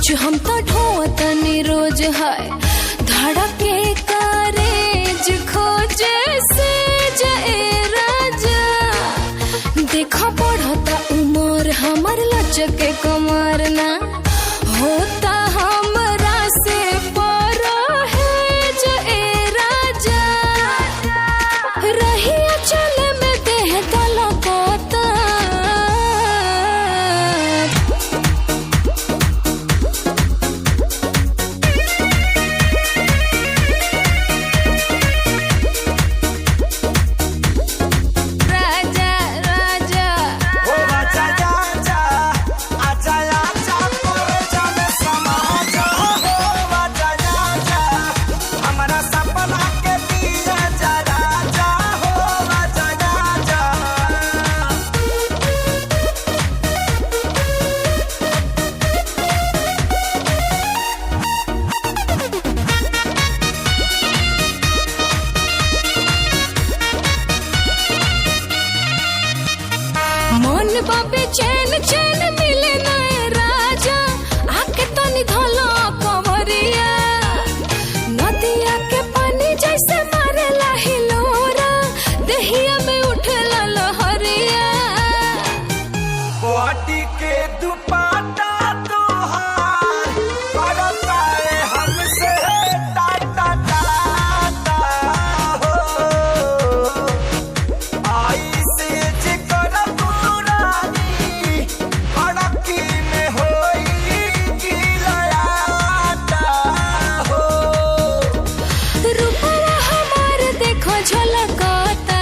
रोज हम तो ढोतनी रोज है धड़के कारेज खोजे से जाए राजा। देखो बढ़ता उमर हमर लचके कमर ना होता हमरा से पर है जाए राजा। रही चल में देह दलकता मन बाबे चैन चैन मिले ना राजा आके तनी धलो कवरिया। नदिया के पानी जैसे मारेला हिलोरा देहिया में उठला लहरिया। बॉडी के दुपट्टा तोहार करता है हमसे टाटा टाटा हो। आई से जिकर पुरानी अड़की में होई गिलाता हो। रूपवा हमार देखो झलकता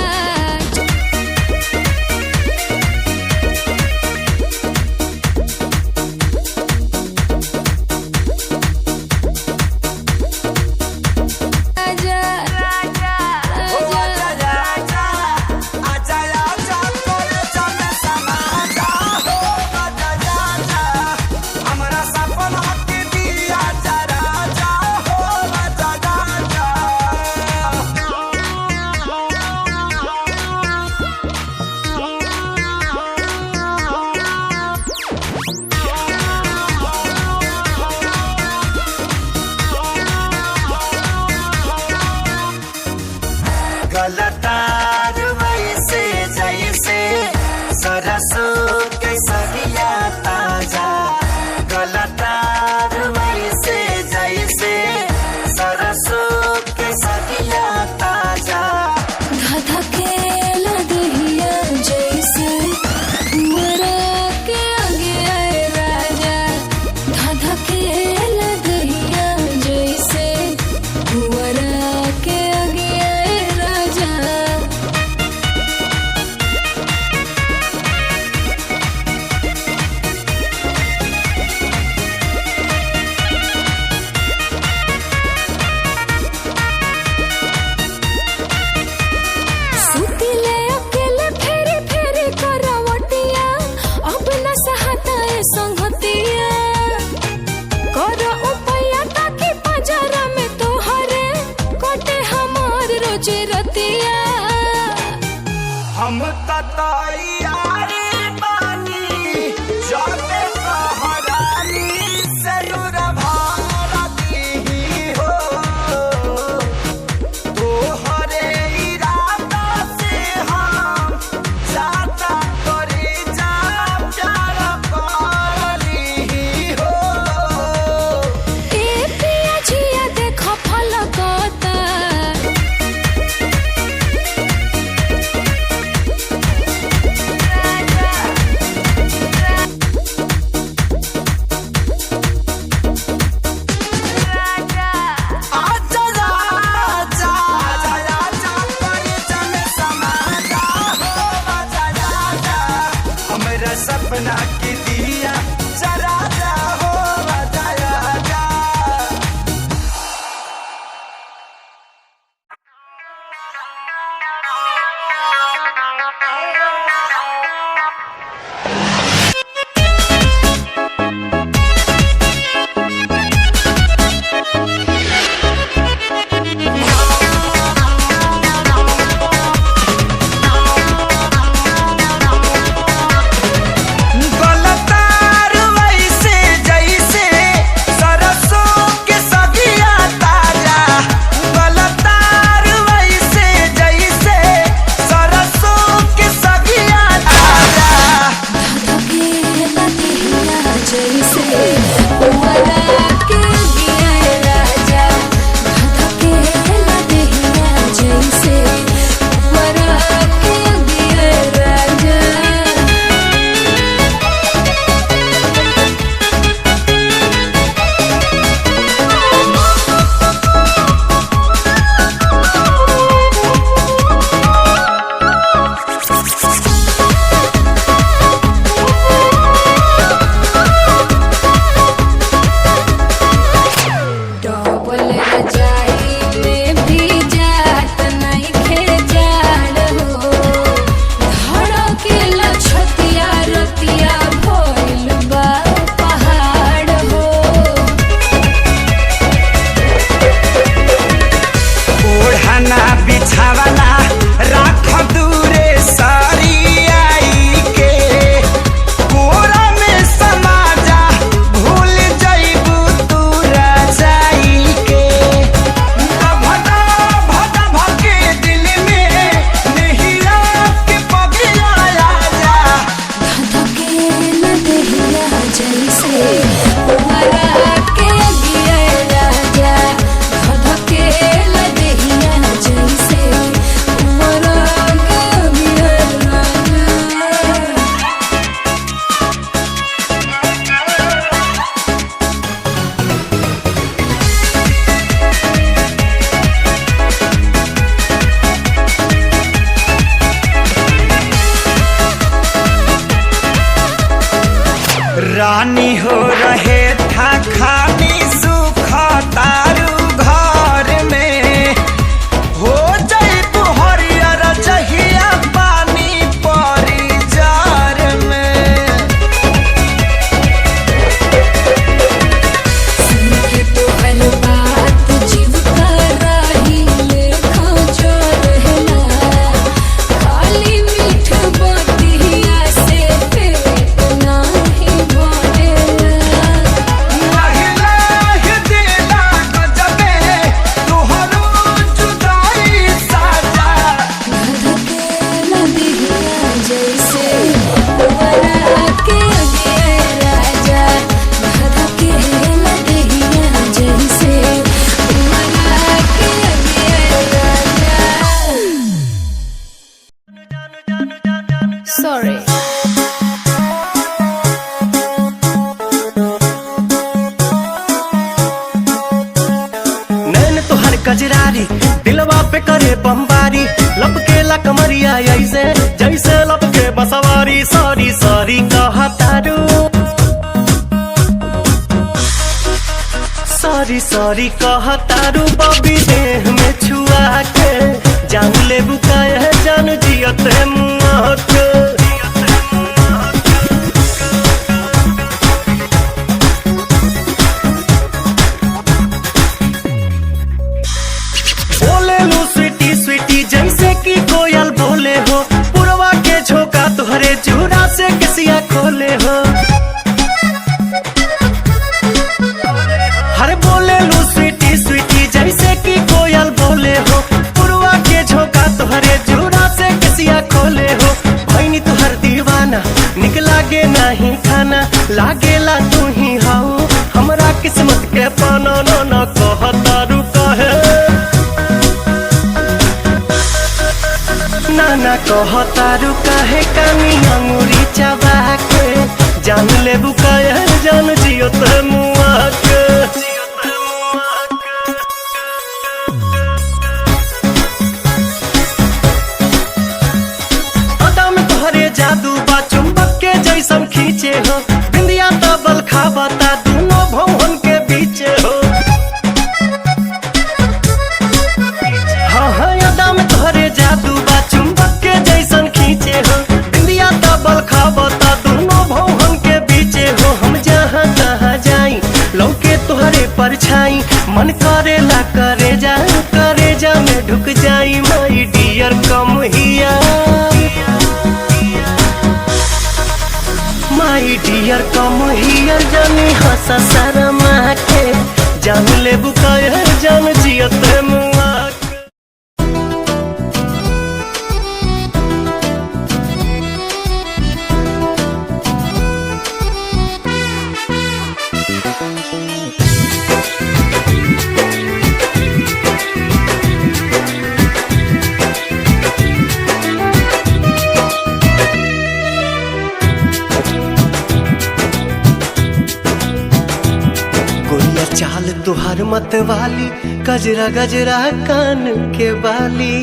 गलतार वैसे जैसे सरसों के सरिया ताजा। गलतार वैसे जैसे सरसों के सरिया ताजा। धधकेला दहिया जैसे मरा के आगे आए राजा। धधकेला दहिया जैसे मरा के आगे आए राजा। सुतिले अकेले फेरी फेरी करवटिया अब न सहता है संगतिया। करो उपाया ताकि पजरा में तोहरे कटे हमार रोजी रतिया। हम तैयारी बानी जाते सहरानी जरूर भारती हो। तोहरे इरादा से हम जाता करी जा प्यार पाली हो। ए पिया जिया देखो फलकता कजरारी दिलवा पे करे बमबारी, लपकेला कमरिया ऐसे जैसे लपके बसवारी। सॉरी सॉरी कहतारू, सॉरी सॉरी कहतारू बबी देह में छुआ के, जान ले बुकाए है जान जियते मुआ के। बोले लो स्वीटी स्वीटी जैसे कि कोयल बोले हो, पुरवा के झोंका तुहरे चूड़ा से किसिया खोले हो। हर बोले लो स्वीटी स्वीटी जैसे कि कोयल बोले हो, पुरवा के झोंका तुहरे चूड़ा से किसिया खोले हो। भैनी तुहर दीवाना निक लागे नहीं खाना, लागेला तू ही हाउ हमरा किस्मत के पाना। न कहतारू कहे नाना कहतारू काहे कानी अंगूरी चबा के, जान ले बुकाए जान जियो ते मुआ के। अदा में तोहरे जादू बा चुंबक के जैसन खींचे हो, बिंदिया तबल खाबता दोनों भवन के बीचे हो। हाँ हाँ अदा में तोहरे जादू बा चुंबक के जैसन खींचे हो, बिंदिया तबल खाबता दोनों भवन के बीचे हो। हम जहाँ तहाँ जाई लौके तोहरे परछाई, मन करेला करे जा में ढुक जाई। माई डियर कम हिया, माई डियर कम हियर जानी हंसा शर्मा के, जान ले बुकाए जान जियते मुआ के। गोरिया चाल तुहार मत वाली, गजरा गजरा कान के बाली।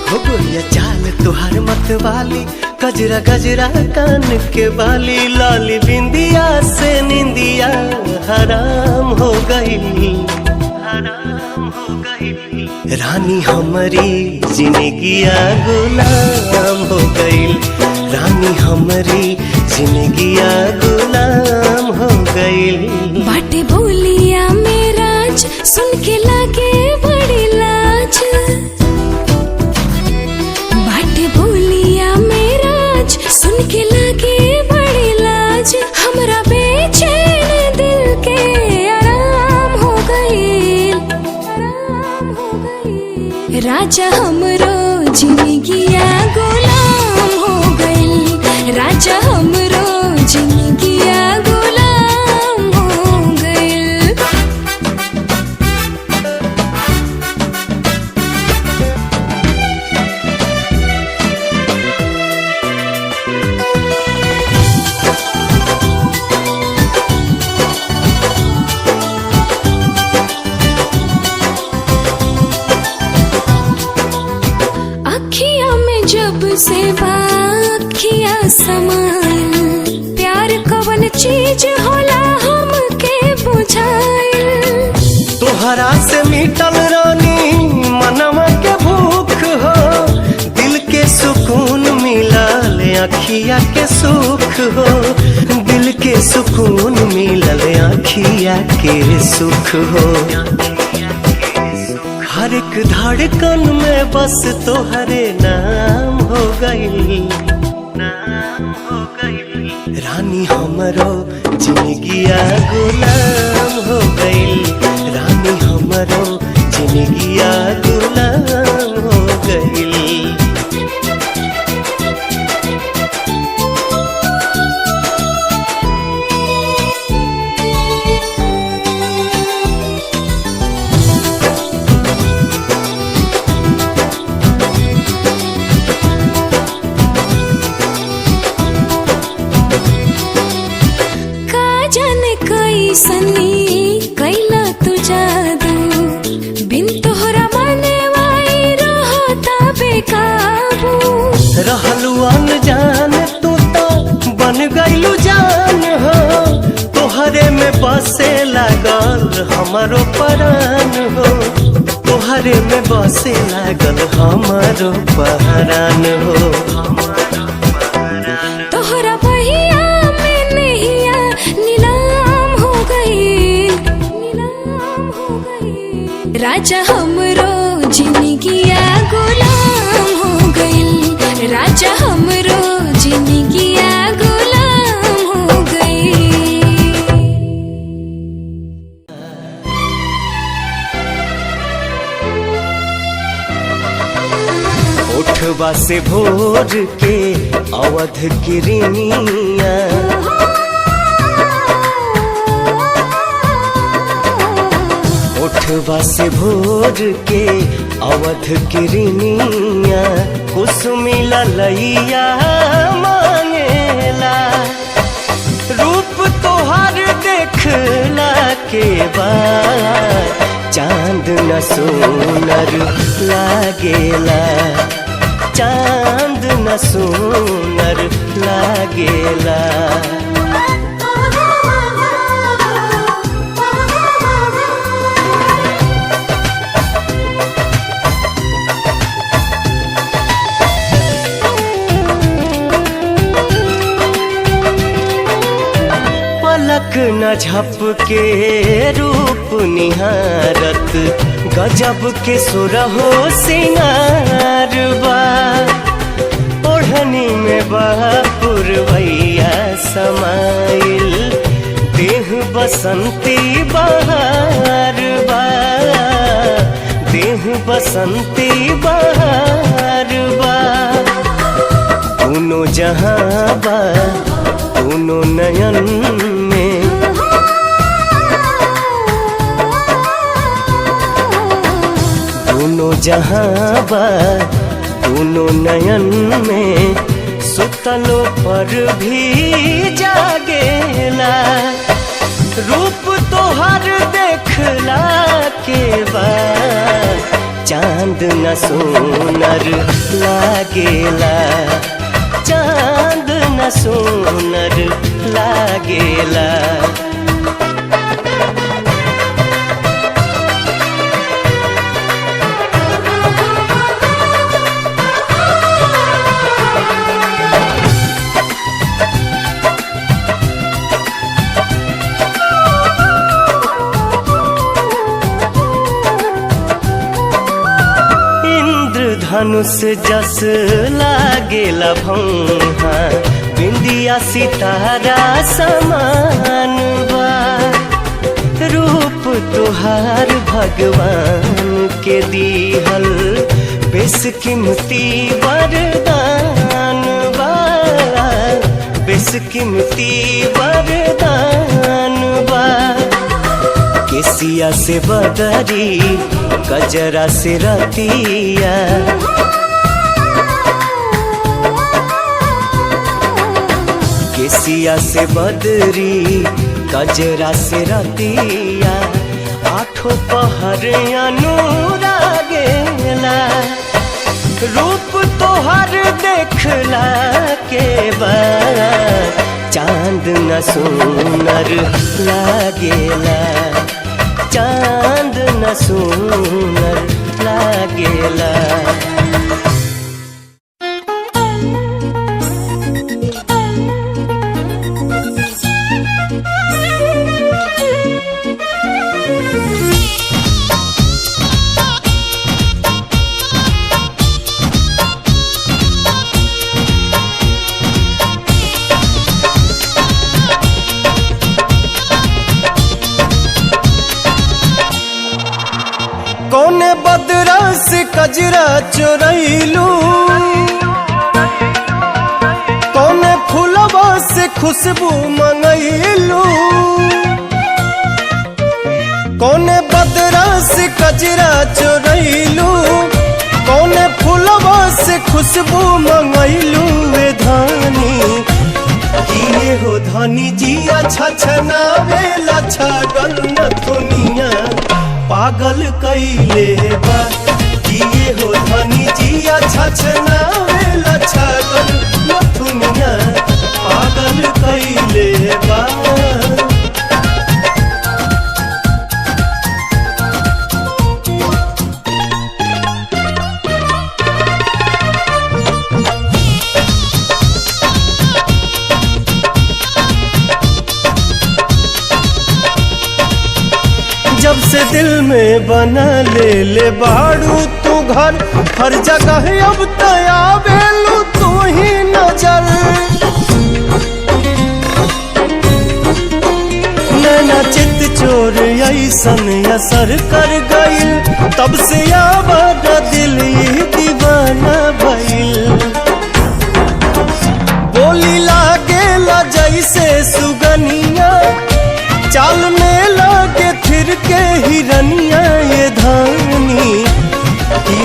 हो गोरिया चाल तुहार मत वाली, गजरा गजरा कान के बाली। लाली बिंदिया से निंदिया हराम हो गई, हराम हो गई। रानी हमारी जिंदगिया गुलाम हो गई, रानी हमारी जिंदगिया गुलाम हो गई। बाटे बोलिया मेराज सुन के लागे बड़ी लाज, बाटे बोलिया मेराज सुन के लागे बड़ी लाज। हमरा बेचैन दिल के आराम हो गई, आराम हो गई। राजा हमरो जिंदगिया गुलाम हो गई, राजा हमरो जिंदगिया गुलाम हो गई। अखिया में जब से बाखिया समाइल, प्यार कवन चीज होला हमके बुझाइल। तोहरा से मिटल रानी मनवा के भूख हो, दिल के सुकून मिलल अखिया के सुख हो, दिल के सुकून मिलल अखिया के सुख हो। हर एक धड़कन में बस तोहरे नाम हो गई, नाम हो गई। रानी हमरो जिंदगिया गुलाम हो गई, रानी हमरो जिंदगिया गुलाम हो गई। का जाने कैसन हमारो परान हो, तोहरे में बसे लागल हमारो पहरान हो। तोहरा बहिया में नैया नीलाम हो गई, नीलाम हो गई। राजा हमरो जिंदगिया गुलाम हो गई, राजा हमरो जिंदगिया गुलाम हो गई। उठवा से भोर के अवध किरनिया, उठवा से भोर के अवध किरनिया, कुसुमी ललैया मांगेला। रूप तोहर देखला के बाद चांद न सोनर लागेला, चांद न सोनर लागेला। पलक न झपके रूप निहारत, गजब के सुरहो सिंगार बा। ओढ़नी में पुरवैया समाइल, देह बसंती बहार बा, देह बसंती बहार बा। दोनों जहां बा दोनों नयन में, दोनों जहां बा दोनों नयन में, सुतलों पर भी जागेला। रूप तोहर देखला के बाद चांद न सोनर लागेला, चांद न सोनर लागेला। धनुष जस लागेला भौहा, बिंदिया सितारा समान बा। रूप तुहार भगवान के दीहल, बेशकीमती वरदान बा, बेशकीमती वरदान बा। केसिया से बदरी गजरा से रतिया, केसिया से बदरी गजरा से रतिया, आठों पहर अनुरागेला। रूप तोहर देखला के बाद चांद न सोनर लागेला, चांद न सोनर लागेला। कौने बदरा से कजरा चोरैलू, कौने फूलवा से खुशबू मंगैलू। कौने बदरा से कजरा चोरैलू, कौने फूलवा से खुशबू मंगैलू। वे धानी किए हो धनी जिया छछनावेला छगन नथुनिया, पागल कैले बा। किए हो धनी जिया छछनावेला छगन नथुनिया, पागल कैले बा। जब से दिल में बना ले बाड़ू तू घर, हर जगह अब तया बेलू तू ही नजर। नैना चित चोर ऐसन असर कर गइल, तब से आवाज दिल ही दीवाना भइल। बोली लागेला जैसे सुगनिया, चाल में लागे फिर के हिरनिया ये धानी।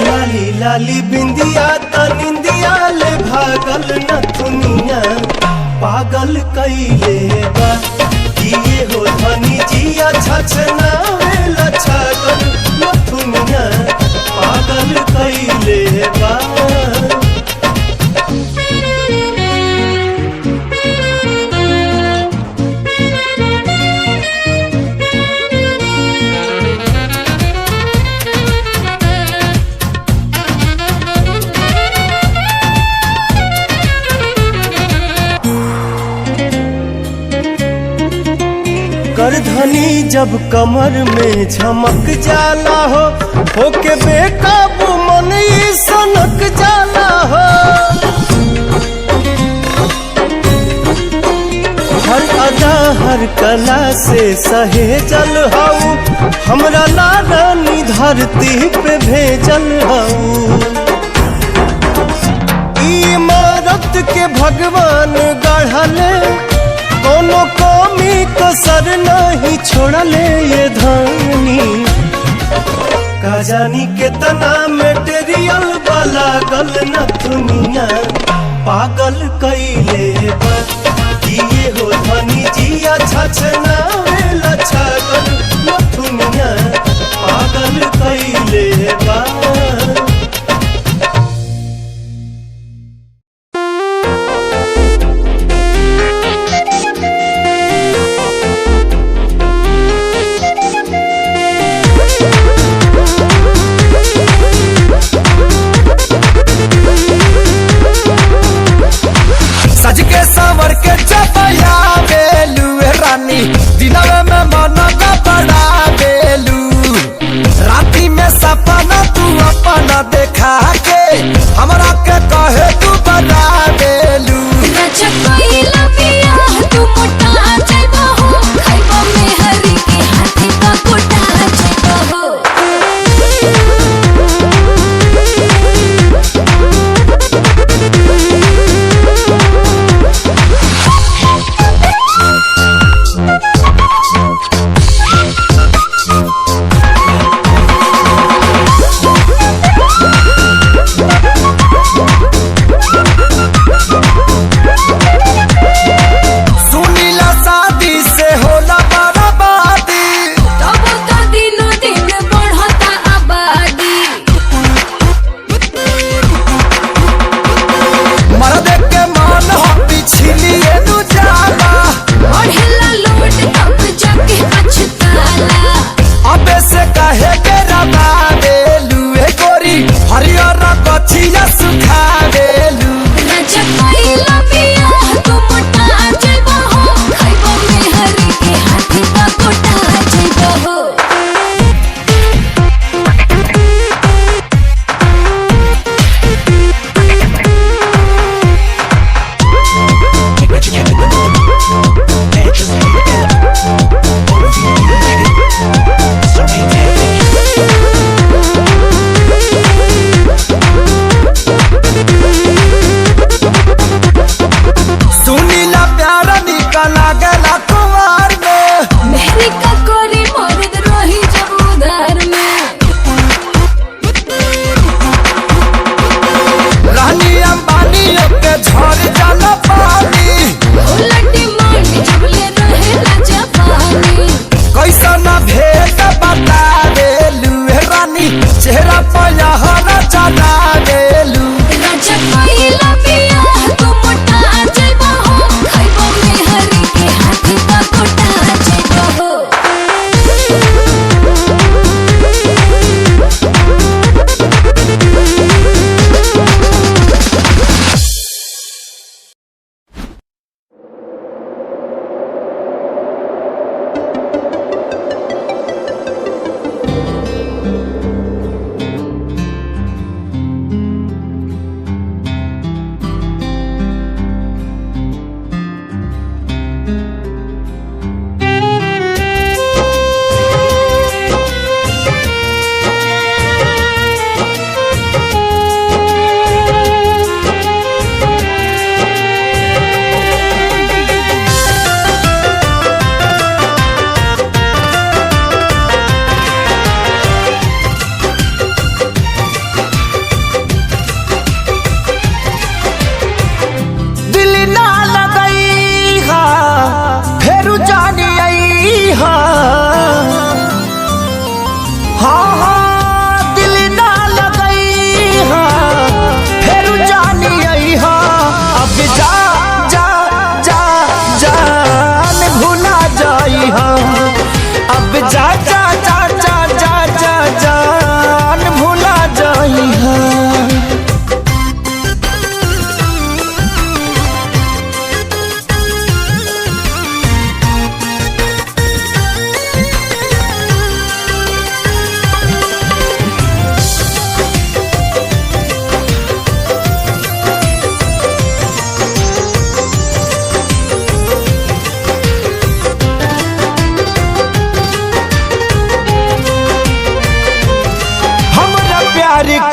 लाली लाली बिंदिया त निंदिया ले भागल न दुनिया, पागल कइले बा। ये हो धनी जिया छछना वेला छागल न दुनिया, पागल कइले बा। करधनी जब कमर में झमक जाला हो के बेकाबू मन ही सनक जाला हो। हर अदा हर कला से सहेजल हऊ, हमरा नारानी धरती पे भेजल हऊ। इमारत के भगवान गढ़ले, कोनो कमी कसर नहीं छोड़ले ये धानी। का जानी कितना मेटेरियल वाला गल न दुनिया, पागल कइले बा। ये हो धनी जिया छछना वेला छागल न दुनिया, पागल कइले बा। सज के सावर के चपया बेलू रानी, दिनवे में मन का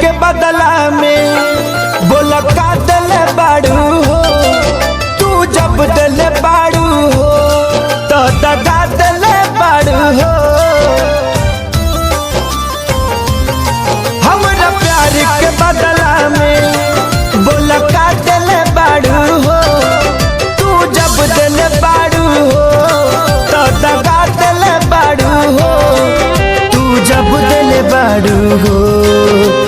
के बदला में बोल का दिल बाड़ू हो। तू जब दिल बाड़ू हो तो दगा दिल बाड़ू हो। हमरा प्यार के बदला में बोल का दिल बाड़ू हो। तू जब दिल बाड़ू हो तो दगा दिल बाड़ू हो। तू जब दिल बाड़ू हो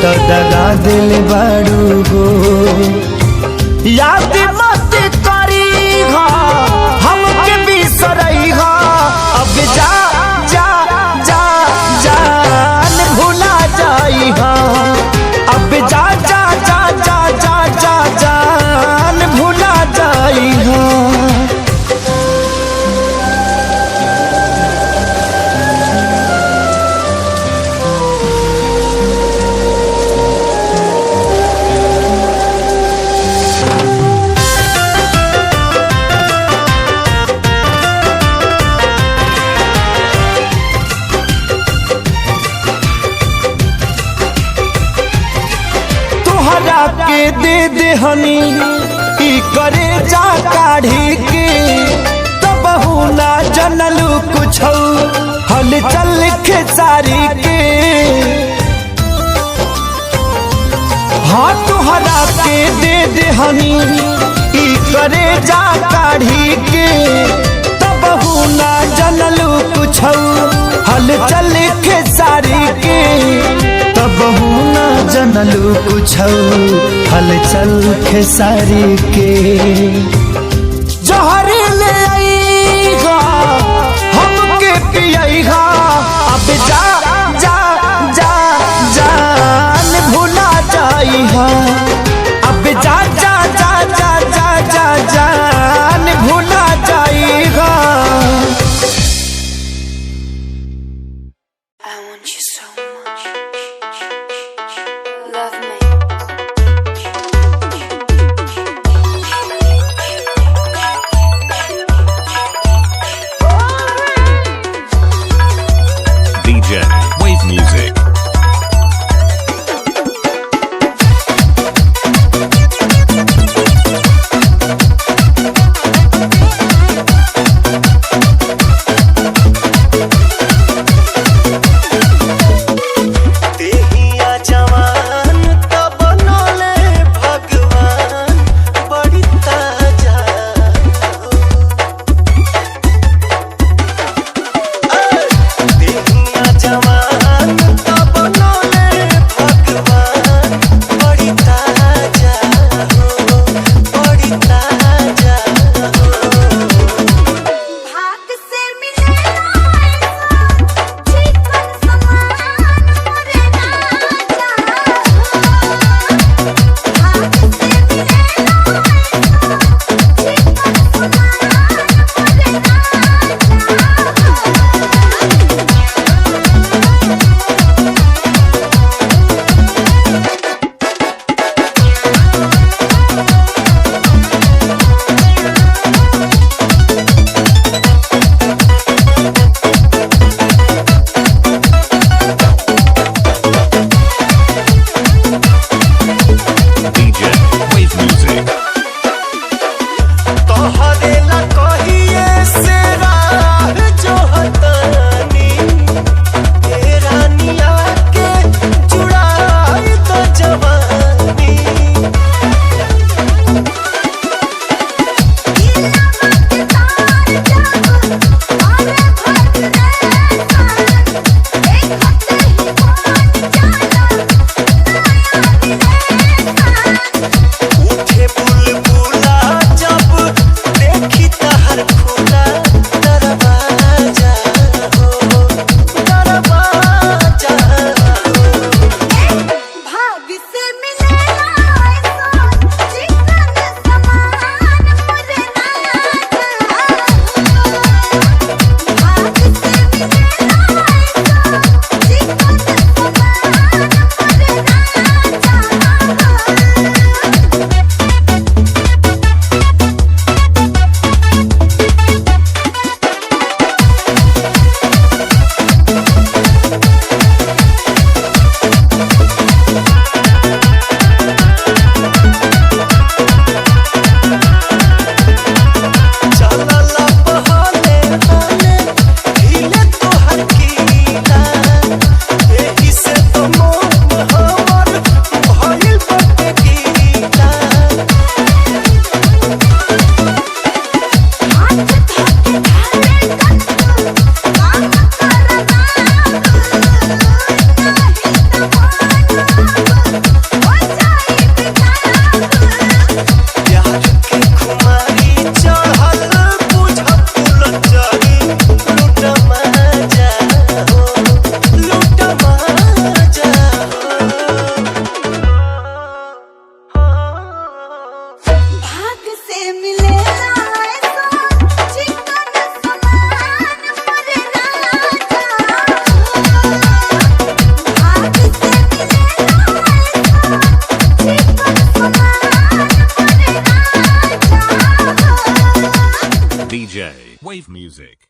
तो दगा दिल बाड़ू हो। याद मत करी हा हमके बिसरई हा। अब जा जा जा जान भुला जाई हा। अब जा जा जा जा जा जा जान भुला जाई हा। तोहरा के दे दे हनी ई करे जा काढ़ी के। तब ना जनलू कुछ हल चल खेसारी के। हाँ तोहरा के दे दे हनी ई करे जा काढ़ी के। तब ना जनलू कुछ हल चल खेसारी के। तब ना जनलू कुछ हलचल खेसारी के। जहर ले आईगा हमके पियईगा। अब जा जा जा जान भुला जाईहा। अब जा जा जा जा जा जा जान भुला जाईहा। I want you so much. Love me. DJ Wave Music. Wave music.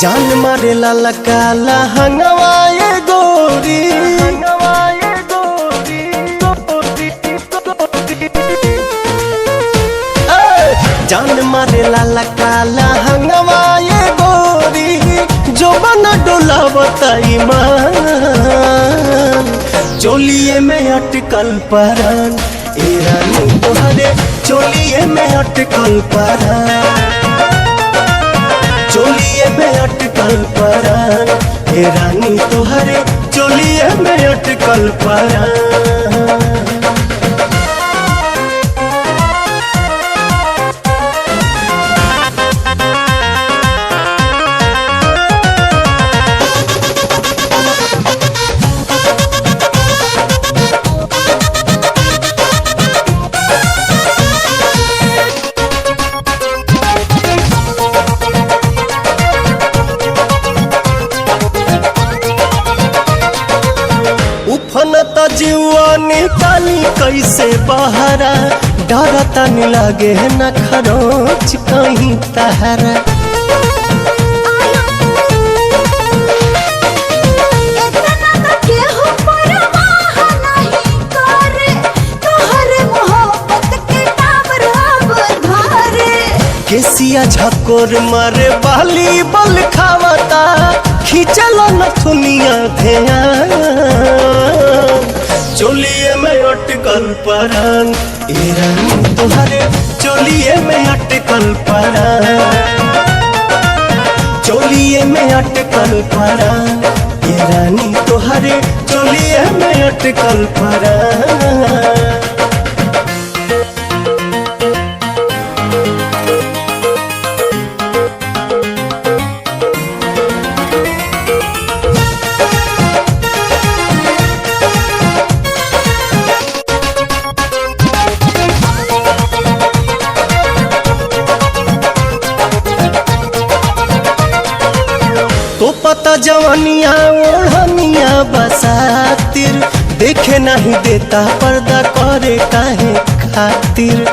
जान मारे लाला काला हंगवाए गोरी जान मारे लाला काला हंगवाए गोरी जो बना डोला बताई मान चोलिए में अटकल परान ए रानी तोहरे चोलिए में अटकल परान चोलिए में अटकल परान हे रानी तोहरे चोलिए में अटकल परान। उफनता जीवा निकाली कैसे बहरा डरता नहीं लागे न खरोच कहीं तहरा केसिया झकोर मारे बाली बल खावता खींचल नथुनिया ध्यान चोलिए में अटकल परान ए रानी तोहरे चोलिए में अटकल परान चोलिए में अटकल परान ए रानी तोहरे चोलिए में अटकल परान। तो पता जवानिया ओढ़निया बसातिर देखे नहीं देता पर्दा करे काहे खातिर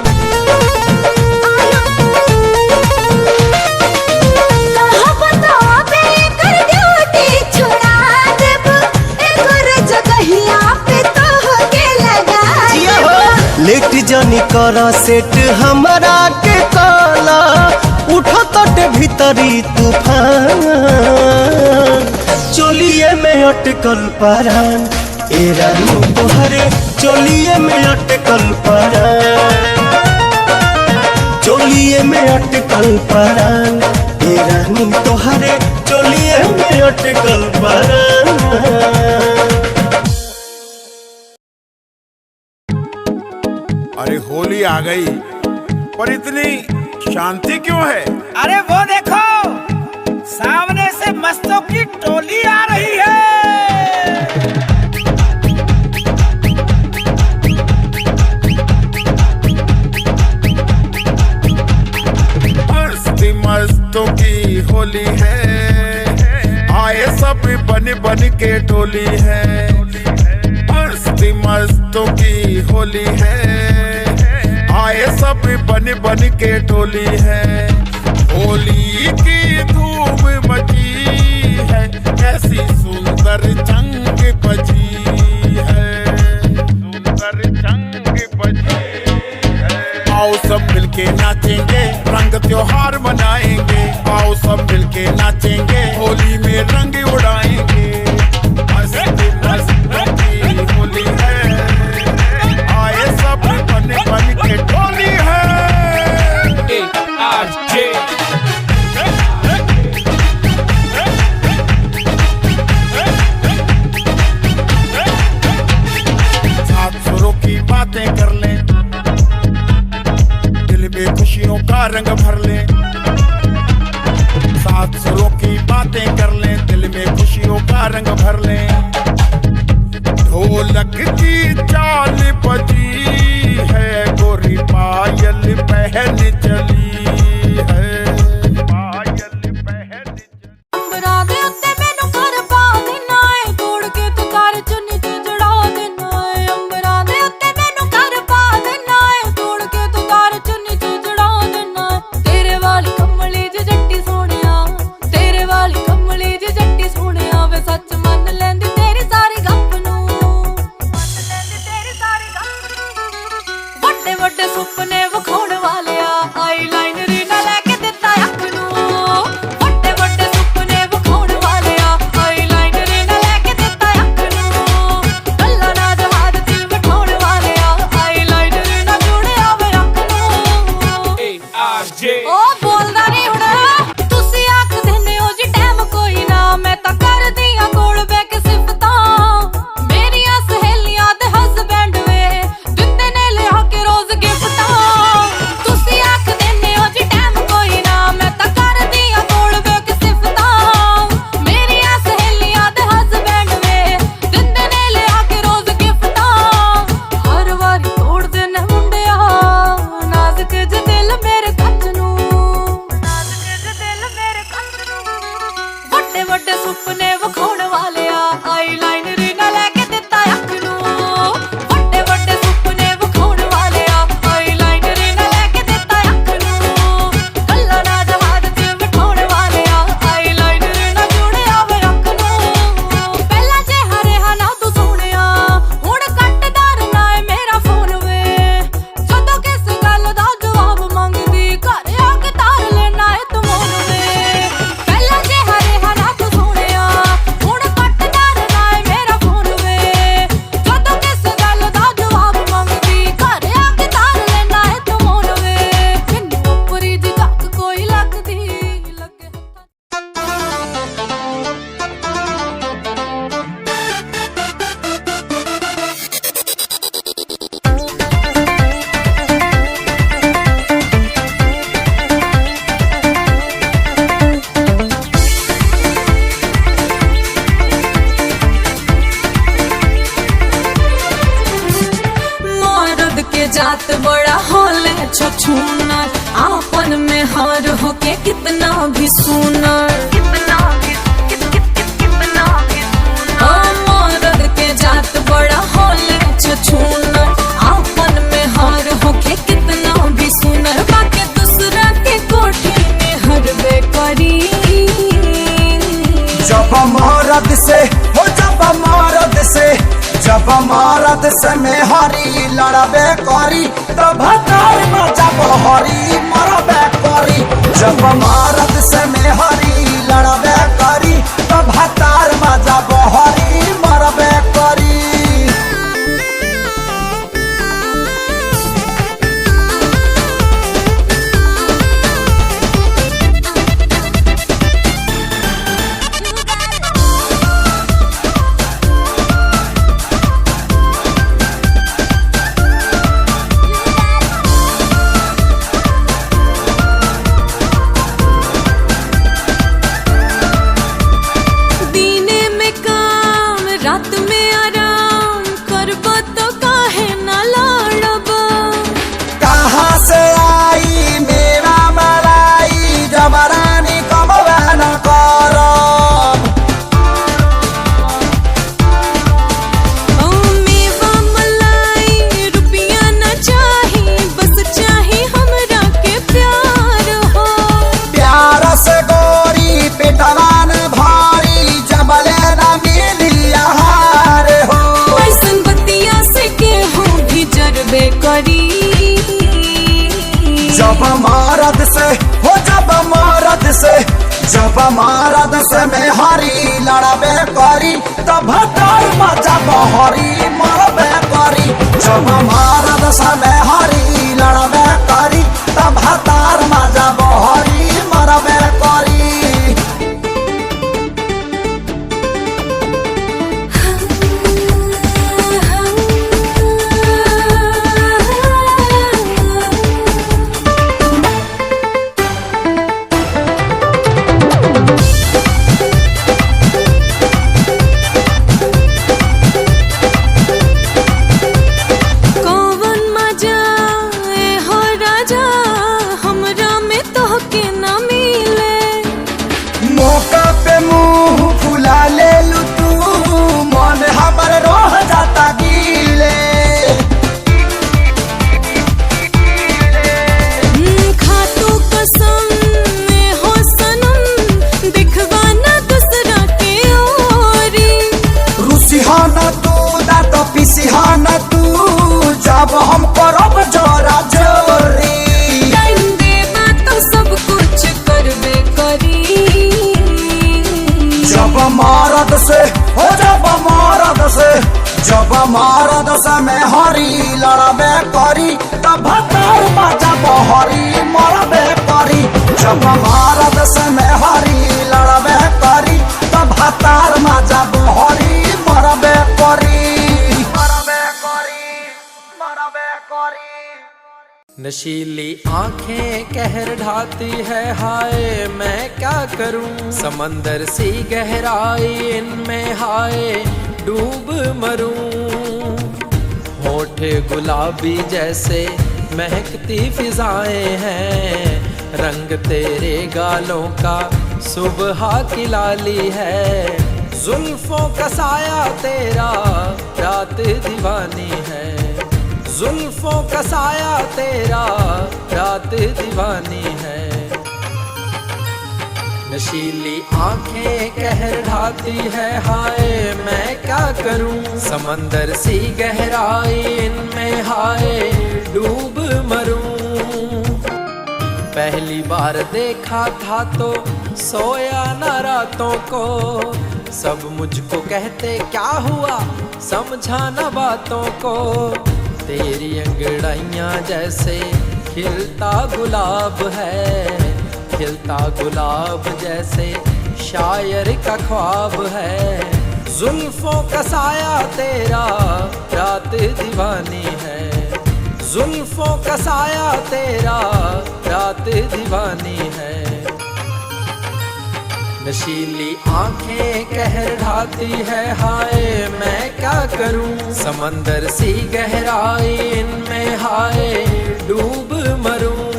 लेट जानी कर सेट हमारा के काला उठा तट भीतरी तूफान चोलिए में अटकल परान ए रानी तोहरे चोलिए में अटकल परान चोलिए में अटकल परान ए रानी तोहरे चोलिए में अटकल परान। अरे होली आ गई पर इतनी शांति क्यों है? अरे वो देखो सामने से मस्तों की टोली आ रही है। मस्ती मस्तों की होली है आए सब बन बन के टोली है मस्ती मस्तों की होली है आए सब बन बन के टोली है होली की धूम मची है कैसी सुंदर जंग बजी है सुंदर जंग बजी है आओ सब मिलके नाचेंगे रंग त्योहार मनाएंगे आओ सब मिलके नाचेंगे होली में रंग उड़ाएंगे मस्ती मस्ती होली है आए सब बन बन के टोली है। ARJ रंग भर ले, सात सुरों की बातें कर ले, दिल में खुशियों का रंग भर ले। ढोलक की चाल बजी है, गोरी पायल पहन चली है, पायल पहन चली। अंबरा दे उत्ते मैनू कर पा देना है, तोड़ के तू तार चुन्नी च जड़ा देना है। अंबरा दे उत्ते मैनू कर पा देना है, तोड़ के तू तार चुन्नी च जड़ा देना है। तेरे वाली कमली ज जट्टी सोहणिया, तेरे वाली कमली ज जट्टी सोहणिया, वे सच मन लैंदी तेरी सारी गप नू, मन लैंदी तेरी सारी गप नू। वड्डे वड्डे सुपने विखाउण वालिया, आईलाइनर ना लैके दित्ता अख नू। वड्डे वड्डे सुपने विखाउण वालिया, आईलाइनर ना लैके दित्ता अख नू। गल्लां ना जहाज च बिठाउण वालिया, आईलाइनर ना जुड़िया वे अख नू। ओ बोलदा नहीं हुण, तुसी आख दिंदे हो जी टैम कोई ना, मैं तां करदी आ कोल बैठ के सिफतां। मेरियां सहेलियां ते हसबैंड वे दिंदे ने लिया के रोज गिफ्टां। तुसी आख दिंदे हो जी टैम कोई ना, मैं तां करदी आ कोल बैठ के सिफतां। मेरियां सहेलियां ते हसबैंड वे दिंदे ने लिया के रोज गिफ्टां। हर वारी तोड़दे ने मुंडिया नाजुक ज दिल मेरे कच नू, नाजुक ज दिल मेरे कच नू। वड्डे वड्डे सुपने विखाउण वालिया, आईलाइनर ना लैके दित्ता अख नू। वड्डे वड्डे सुपने विखाउण वालिया, आईलाइनर ना लैके दित्ता अख नू। गल्लां ना जहाज च बिठाउण वालिया, आईलाइनर ना जुड़िया वे अख नू। पहला जिहा रिहा ना तू सोहणिया, हुण कट्टदार ना है मेरा फोन वे। जदों किस गल दा जवाब मंगदी, घर आके तार लेना है तू मोन वे। पहला जिहा रिहा ना तू सोहणिया, हुण कट्टदार ना है मेरा फोन वे। जदों किस गल दा जवाब मंगदी, घर आके तार लेना है तू मोन वे। मैनू उपरी दी झक कोई लगदी लगे हत्थां मर्द के जात बड़ा होले छछूनर, आपन में हार होके कितना भी सुनर। मर्द के जात बड़ा होले छछूनर, आपन में हार होके कितना भी सुनर। बाकी दूसरा के कोठी में हरबे करी। जब मरद से हो, जब मरद से, जब मरद से में हरी लड़बे करी, तब तार में जब हरी मरबे करी। जब मरद से में हरी लड़बे करी, तब तार में जब हरी मरबे करी। दीने में काम रात में आराम करब तो काहे ना लड़ब। कहाँ से आई मेरा मलाई, जबरानी कमबे न करब। ओ मेवा मलाई रुपया न चाही, बस चाही हमरा के प्यार हो। प्यार से गोरी पिटवान भारी, जबले न मिली आहार हो। ऐसन बतिया से केहू भी जरबे करी। जब मरद से हो, जब मरद से, जब मरद से में हरी लड़बे करी, तब तार में जब हरी मरबे करी। जब मरद से में हरी लड़बे करी, तब तार में जब हरी मरबे करी। मरद से हो जब मरद से जब मरद से में हरी लड़बे करी तब भतार बाजा बहरी मरबे करी जब मरद से में हरी लड़बे करी तब भतार बाजा बहरी मरबे करी मरबे करी मरबे करी। नशीली आंखें कहर ढाती है हाय मैं क्या करूं, समंदर सी गहराई इनमें हाय डूब मरूं। होठ गुलाबी जैसे महकती फिजाएं हैं, रंग तेरे गालों का सुबह की लाली है। जुल्फों का साया तेरा रात दीवानी है, जुल्फों का साया तेरा रात दीवानी है। नशीली आंखें कहर ढाती है हाय मैं क्या करूं, समंदर सी गहराई इनमें हाय डूब मरूं। पहली बार देखा था तो सोया न रातों को, सब मुझको कहते क्या हुआ समझा न बातों को। तेरी अंगड़ाइयाँ जैसे खिलता गुलाब है, खिलता गुलाब जैसे शायर का ख्वाब है। जुल्फों का साया तेरा रात दीवानी है, जुल्फों का साया तेरा रात दीवानी है। नशीली आंखें कहर ढाती है हाय मैं क्या करूं, समंदर सी गहराई इनमें हाय डूब मरूं।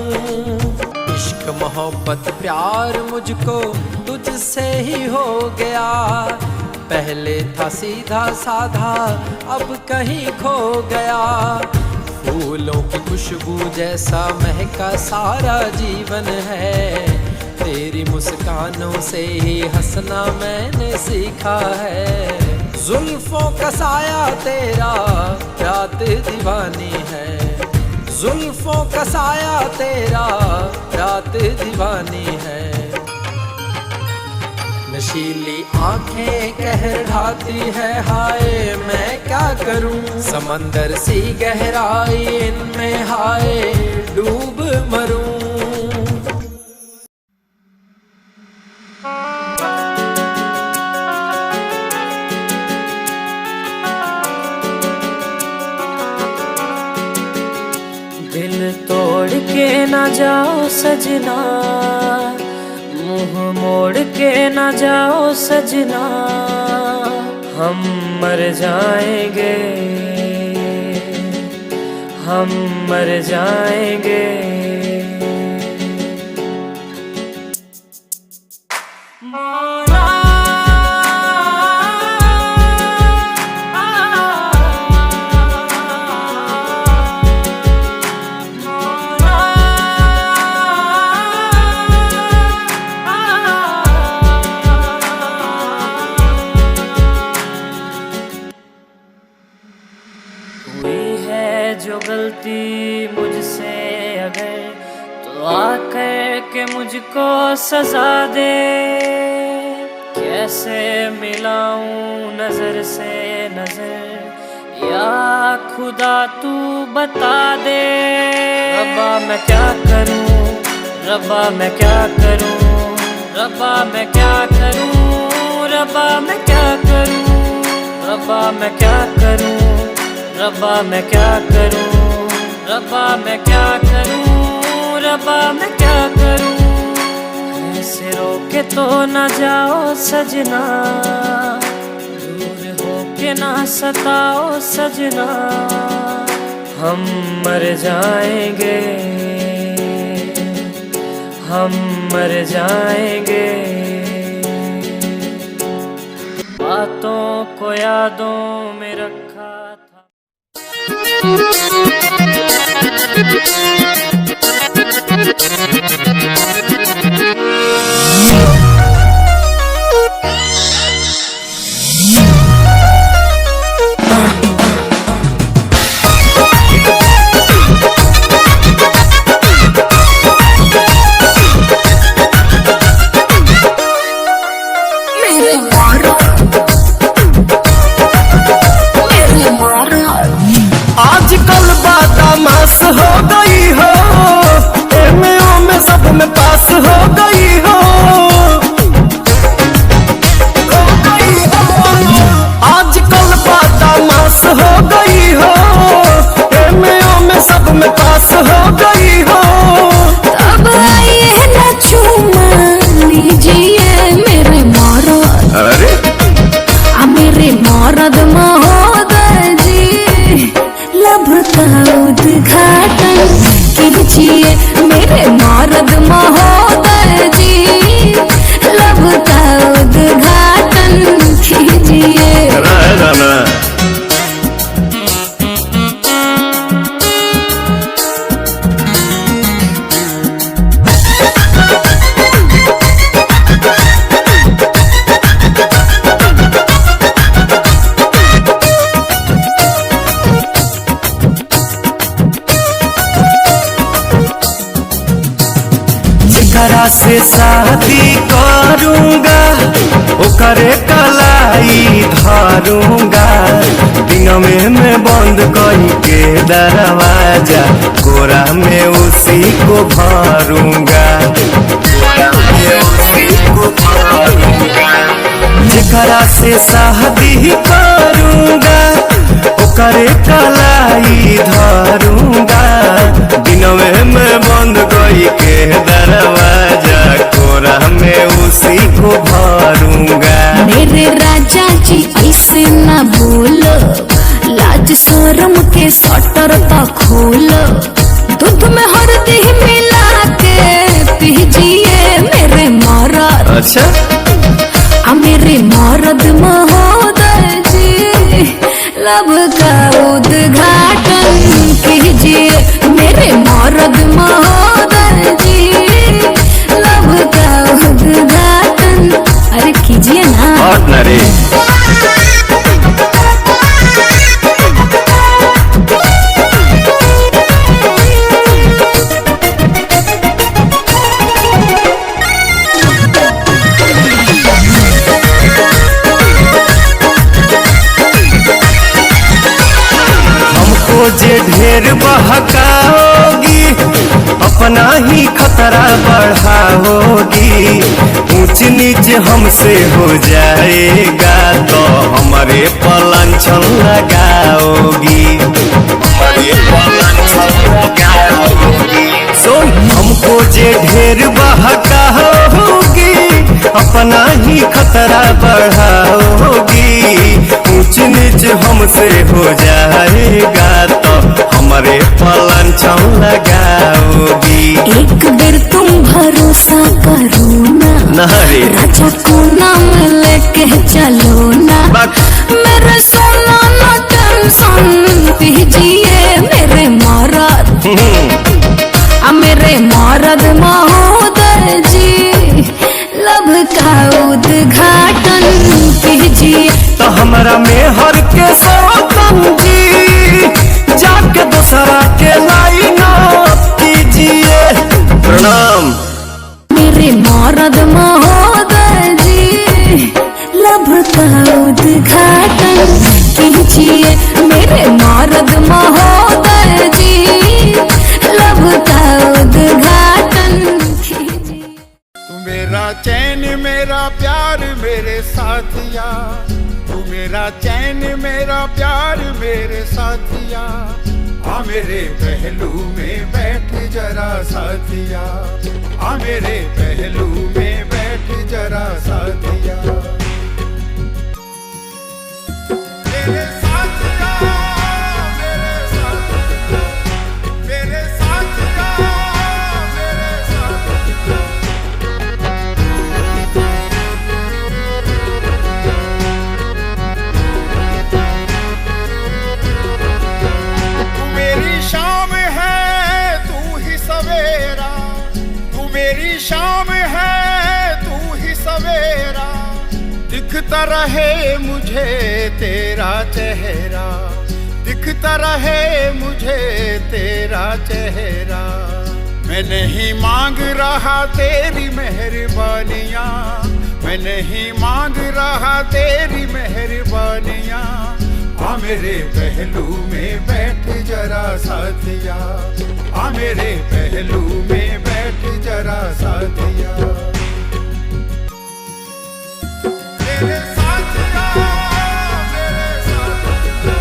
इश्क मोहब्बत प्यार मुझको तुझसे ही हो गया, पहले था सीधा साधा अब कहीं खो गया। फूलों की खुशबू जैसा महका सारा जीवन है, तेरी मुस्कानों से ही हंसना मैंने सीखा है। जुल्फों का साया तेरा रात दीवानी है, जुल्फों का साया तेरा रात दीवानी है। नशीली आंखें कहर ढाती है हाय मैं क्या करूं, समंदर सी गहराई इनमें हाय डूब मरूं। दिल तोड़ के ना जाओ सजना, मुंह मोड़ के ना जाओ सजना, हम मर जाएंगे, हम मर जाएंगे। जो गलती मुझसे अगर तो आकर के मुझको सजा दे, कैसे मिलाऊं नजर से नजर या खुदा तू बता दे। रब्बा मैं क्या करूं, रब्बा मैं क्या करूं, रब्बा मैं क्या करूं, रब्बा मैं क्या करूं, रब्बा मैं क्या करूं, रब्बा मैं क्या करूं, रब्बा मैं क्या करूं, रब्बा मैं क्या करूं। ऐसे रोके तो न जाओ सजना, दूर होके ना सताओ सजना, हम मर जाएंगे, हम मर जाएंगे। बातों को यादों में रखा था। जेकरा से शादी करूंगा ओकरे कलाई धरूंगा, दिन में बंद करके दरवाजा, कोरा में उसी को भरूंगा, कोरा में उसी को भरूंगा। जेकरा से शादी करूंगा ओकरे कलाई धरूंगा, दिन में बंद करके दरवाजा, कोरा में उसी को भरूंगा। मेरे राजा जी ऐसे ना बोलो, लाज शर्म के शटर तो खोलो, दूध में हल्दी मिला के पीजिए मेरे मरद। अच्छा मेरे मरद महोदय जी, लब का उद्घाटन कीजिए मेरे मरद महोदय जी, लब का उद्घाटन अरे कीजिए ना। और नरे जे ढेर बहकाओगी अपना ही खतरा बढ़ाओगी, ऊंच नीच हमसे हो जाएगा तो हमारे पलांछन लगाओगी, हमारे पलांछन लगाओगी। सुन हमको जे ढेर बहकाओगी अपना ही खतरा बढ़ाओगी, ऊंच नीच हमसे हो जाएगा तो हमारे पलांछन लगाओगी। एक बेर तुम भरोसा करो ना, राजा को नाम लेके चलो ना, मेरे सोना ना टेंशन पीजिए मेरे मरद, मेरे मरद महोदय जी, लब का उद्घाटन कीजिए। तो हमारा मेहर के सौतन जी, जाके दूसरा के लाइन कीजिए। प्रणाम मेरे मरद महोदय जी, लब का उद्घाटन कीजिए मेरे मरद महोदय जी, लब का उद्घाटन कीजिए। तू मेरा चैन मेरा प्यार मेरे साथिया, तू मेरा चैन मेरा प्यार मेरे साथिया, आ मेरे पहलू में बैठ जरा साथिया, आ मेरे पहलू में बैठ जरा साथिया। मेरे साथिया मेरे साथिया, मेरे साथिया मेरे साथिया। तू मेरी शाम है तू ही सवेरा, तू मेरी शाम है तू ही सवेरा, दिखता रहे मुझे तेरा चेहरा, दिखता रहे मुझे तेरा चेहरा। मैं नहीं मांग रहा तेरी मेहरबानियाँ, मैं नहीं मांग रहा तेरी मेहरबानियाँ, आ मेरे पहलू में बैठ जरा साथिया, आ मेरे पहलू में बैठ जरा साथिया। मेरे साथिया मेरे साथिया,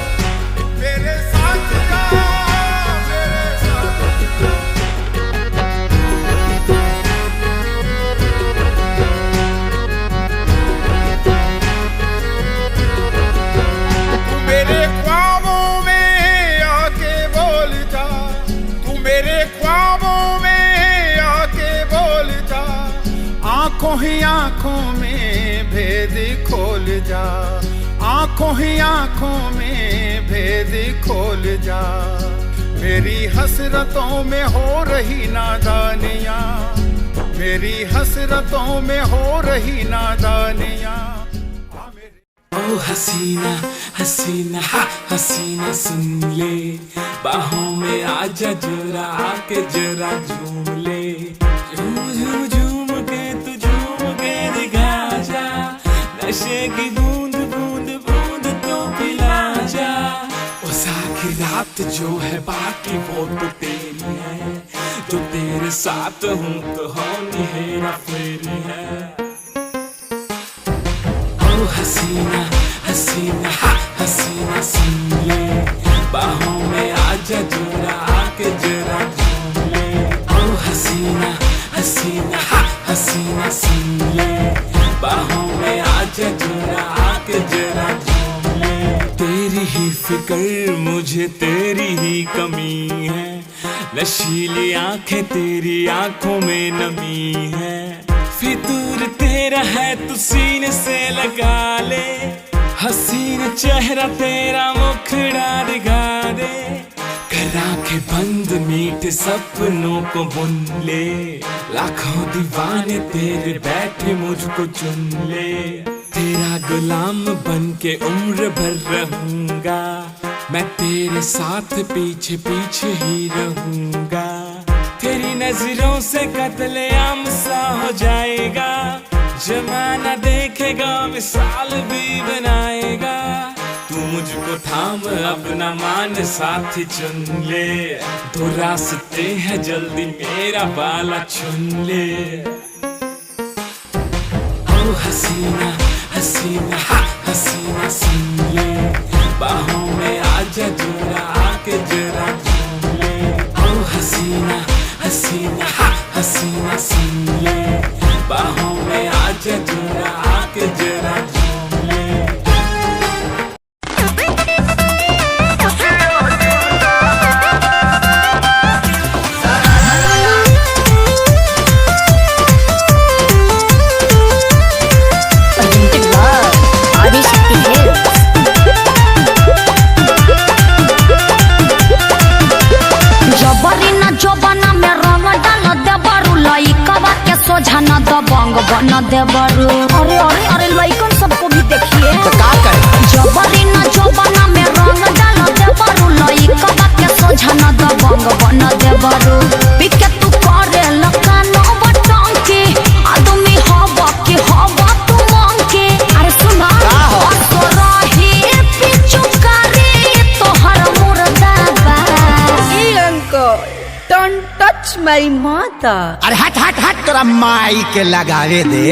मेरे साथिया मेरे साथिया। तू मेरे ख्वाबों में आके बोल जा, तू मेरे ख्वाबों में आके बोल जा, आंखों ही आंखों में भेद खोल जा, आंखों ही आंखों में भेद खोल जा। मेरी हसरतों में हो रही नादानियाँ, मेरी हसरतों में हो रही नादानियाँ। ओ हसीना हसीना हसीना सुन ले, बाहों में आजा जरा आके जरा झूम ले, झूम झूम झूम नशे की बूंद बूंद बूंद तो पिला जा। उस आखिरी रात जो है बाकी वो तो तेरी है, जो तेरे साथ हूँ तो होनी हेरा फेरी है। ओ हसीना हसीना हसीना सुन ले, बाहों में आजा जरा आके जरा झूम ले। ओ हसीना हसीना हसीना सुन ले, बाहों में आजा जरा आके जरा झूम ले। तेरी ही फिक्र मुझे तेरी ही कमी है, नशीली आंखें तेरी आंखों में नमी है। फितूर तेरा है तू सीने से लगा ले, हसीन चेहरा तेरा मुखड़ा दिखा दे। कर आंखें बंद मीठे सपनों को बुन ले, लाखों दीवाने तेरे बैठे मुझको चुन ले। तेरा गुलाम बन के उम्र भर रहूंगा, मैं तेरे साथ पीछे पीछे ही रहूंगा। तेरी नजरों से कत्लेआम सा हो जाएगा, जमाना देखेगा मिसाल भी बनाएगा। तू मुझको थाम अपना मान साथी चुन ले, दो रास्ते हैं जल्दी मेरा वाला चुन ले। ओ हसीना हसीना हसीना सुन ले, बाहों में आजा जरा आके जरा झूम ले। ओ हसीना हसीना हसीना सुन ले, बाहों में आजा जरा आके जरा झूम ले। सोझाना दबंग बना देवरू। अरे अरे अरे लइकन सबको भी देखिए तो का करे जबरी न जबना में रंग डाल देवरू। लइकन के सोझाना दबंग बना देवरू। पिके तू करे लकानो बटन के आदमी हवा के हवा तू मांग के। अरे सुना तो रही पिचुकारी तोहर मुर्दाबा। ए अंकल डोंट टच माय माता। अरे हट हट हट तोरा माई के लगावे दे।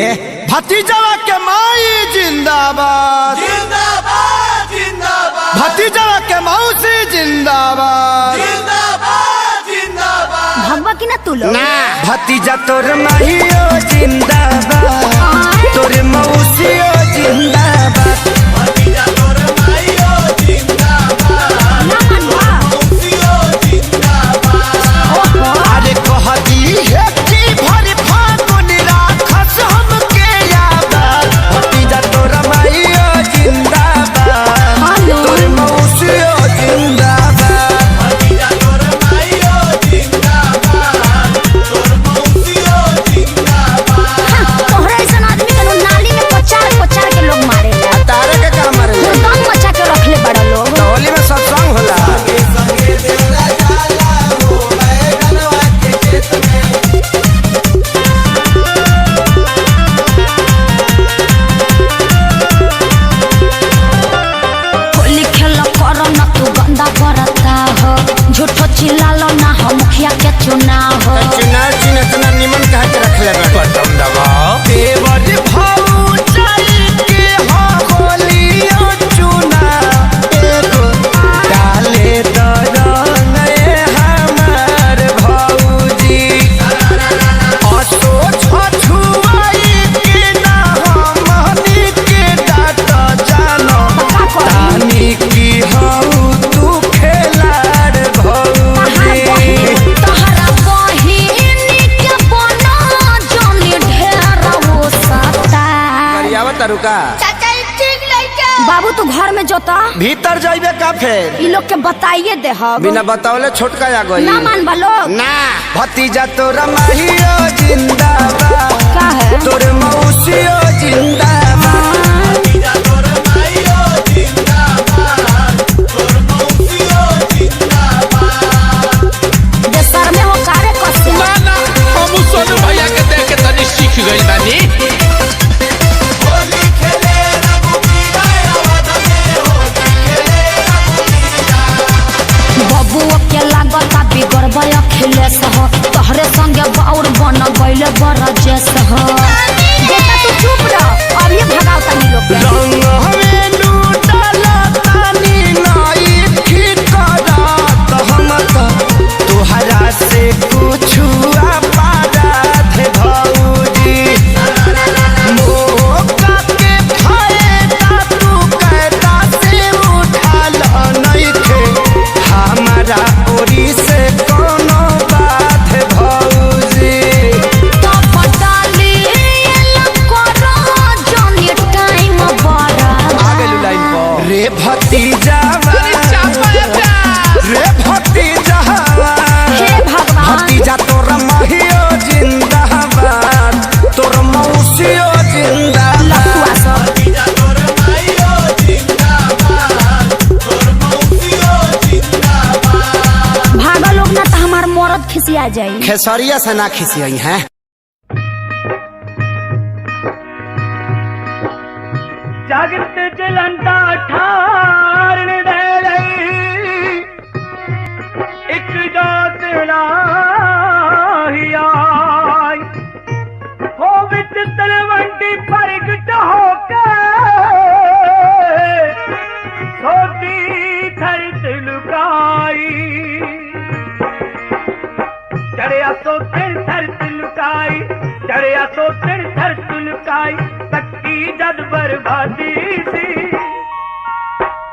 भतीजवा के माई जिंदाबाद जिंदाबाद जिंदाबाद, भतीजवा के मौसी जिंदाबाद जिंदाबाद जिंदाबाद। भगवा की ना तू लोग ना भतीजा तोर माहियो जिंदाबाद, तोर मौसियो जिंदाबाद। भतीजा तोर माहियो जिंदाबाद, मौसियो जिंदाबाद। अरे कह दी है कि भरी फागुन राखस हमके याद। भतीजा तोर माहियो जिंदाबाद, तोर मौसियो जिंदाबाद। भतीजा तोर माहियो जिंदाबाद, तोर मौसियो जिंदाबाद। तोहरा ऐसा आदमी के नाली में पचार पचार के लोग मारे ला। तारे के काम मारे ला, दम मचा के रखले बड़ा लोग। होली में सत्संग होला। होली खेल करो ना तू गंदा करता हो, झूठो चिल्लालो ना हो मुखिया के चुनाव हो। चुनाव चिन्ह इतना निमन कह के रख ले बटन दबाओ। देवर भाऊ चल के हो होलियो चुना, एगो डाले दरंग हमार भौजी। असो छछुआई के ना हमनी के डाट जानो, तानी की हऊ तू खेलाड़ भौजी। तोहरा बहिनी के बना जानी ढेर हो सकता। रुका बाबू तू घर में जोता, भीतर जाइबे का फेर इ लोग के बताइए दे हम। बिना बतावले छोटका आ गई ना मान बलो ना। भतीजा तोरा माहियो जिंदाबाद, का है तोर मौसियो जिंदाबाद। भतीजा तोरा माहियो जिंदाबाद, तोर मौसियो जिंदाबाद। देशर में हो कारे कसे ना ना हम सोनू भैया के देख के तनी सीख गई बानी। होली खेले रे भतीजावा रे भतीजावा हे भगवान भतीजा तोर महियो जिंदाबाद तोर मौसियो जिंदाबाद लखुआ सब भतीजा तोर माइयो जिंदाबाद तोर मौसियो जिंदाबाद। भागा लोग ना तो हमार मरद खिसिया जाई। खेसरिया से ना खिसियई हैं। जागत जलंदा ठारण दे रही एक जात लाहिया हो विच तलवंडी प्रगट होके सोती थरत लुकाई चढ़िया सो थरत लुकाई चढ़िया सो थरत लुकाई तक्की जद बर्बादी सी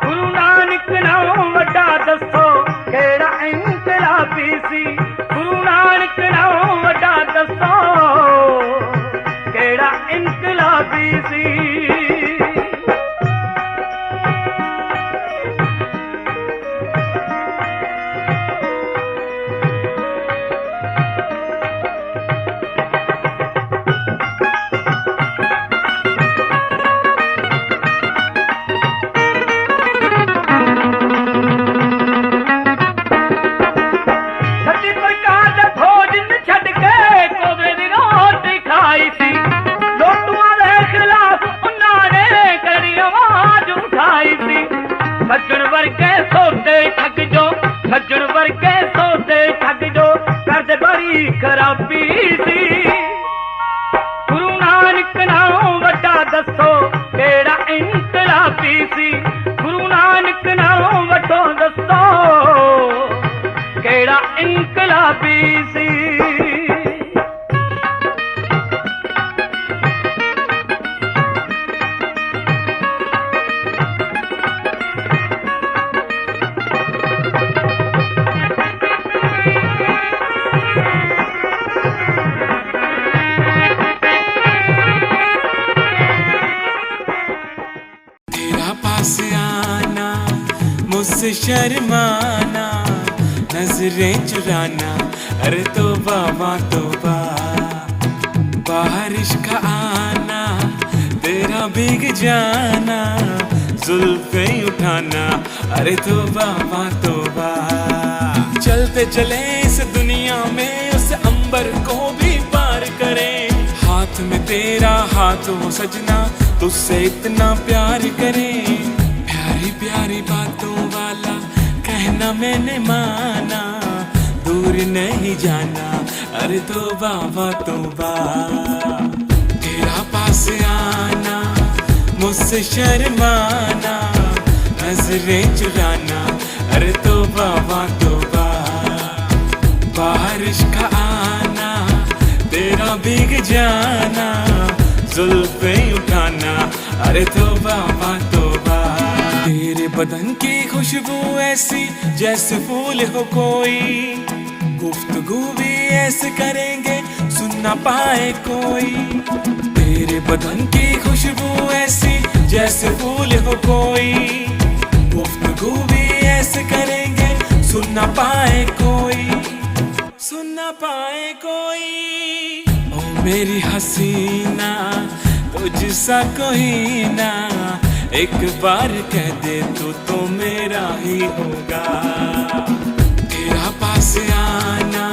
गुरु नानक नाम वड्डा दसो केड़ा इंकलाबी सी गुरु नानक नाम वड्डा दसो केड़ा इंकलाबी सी। सज्जन वर्गे सोते ठग जो सज्जन वर्गे सोते ठग जो कर दे बड़ी खराबी सी गुरु नानक नाम वड्डा दसो केड़ा इंकलाबी सी गुरु नानक नाम वड्डो दसो केड़ा इंकलाबी सी। मुझसे शर्माना नजरें चुराना अरे तौबा माँ तौबा बारिश का आना तेरा भीग जाना जुल्फे उठाना अरे तौबा माँ तौबा। चलते चले इस दुनिया में उस अंबर को भी पार करें हाथ में तेरा हाथ हो सजना तुझसे इतना प्यार करें प्यारी प्यारी बातों वाला कहना मैंने माना दूर नहीं जाना अरे तौबा तौबा तेरा पास आना मुझसे शर्माना नजरें चुराना अरे तौबा तौबा बारिश का आना तेरा भीग जाना जुल्फे उठाना अरे तौबा तौबा। तेरे बदन की खुशबू ऐसी जैसे फूल हो कोई गुफ्तगू भी ऐसे करेंगे सुन ना पाए कोई तेरे बदन की खुशबू ऐसी जैसे फूल हो कोई गुफ्तगू भी ऐसे करेंगे सुन ना पाए कोई सुन ना पाए कोई। ओ मेरी हसीना तुझसा कोई ना एक बार कह दे तो मेरा ही होगा तेरा पास आना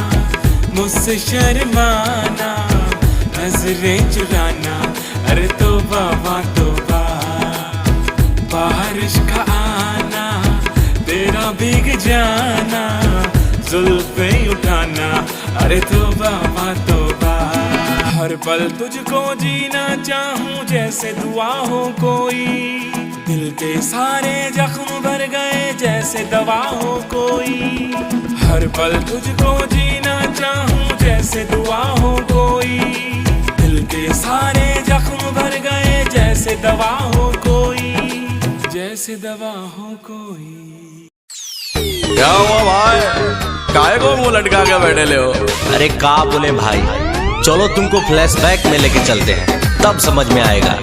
मुझसे शर्माना नजरें चुराना अरे तौबा तौबा बारिश का आना तेरा भीग जाना जुल्फे उठाना अरे तौबा तौबा। हर पल तुझको जीना चाहूं जैसे दुआ हो कोई दिल के सारे जख्म भर गए जैसे दवा हो कोई हर पल तुझको जीना चाहूं जैसे दुआ हो कोई दिल के सारे जख्म भर गए जैसे दवा हो कोई जैसे दवा हो कोई। क्या हुआ भाई काहे को मुंह लटका के बैठे ले हो? अरे का बोले भाई चलो तुमको फ्लैशबैक में लेके चलते हैं तब समझ में आएगा।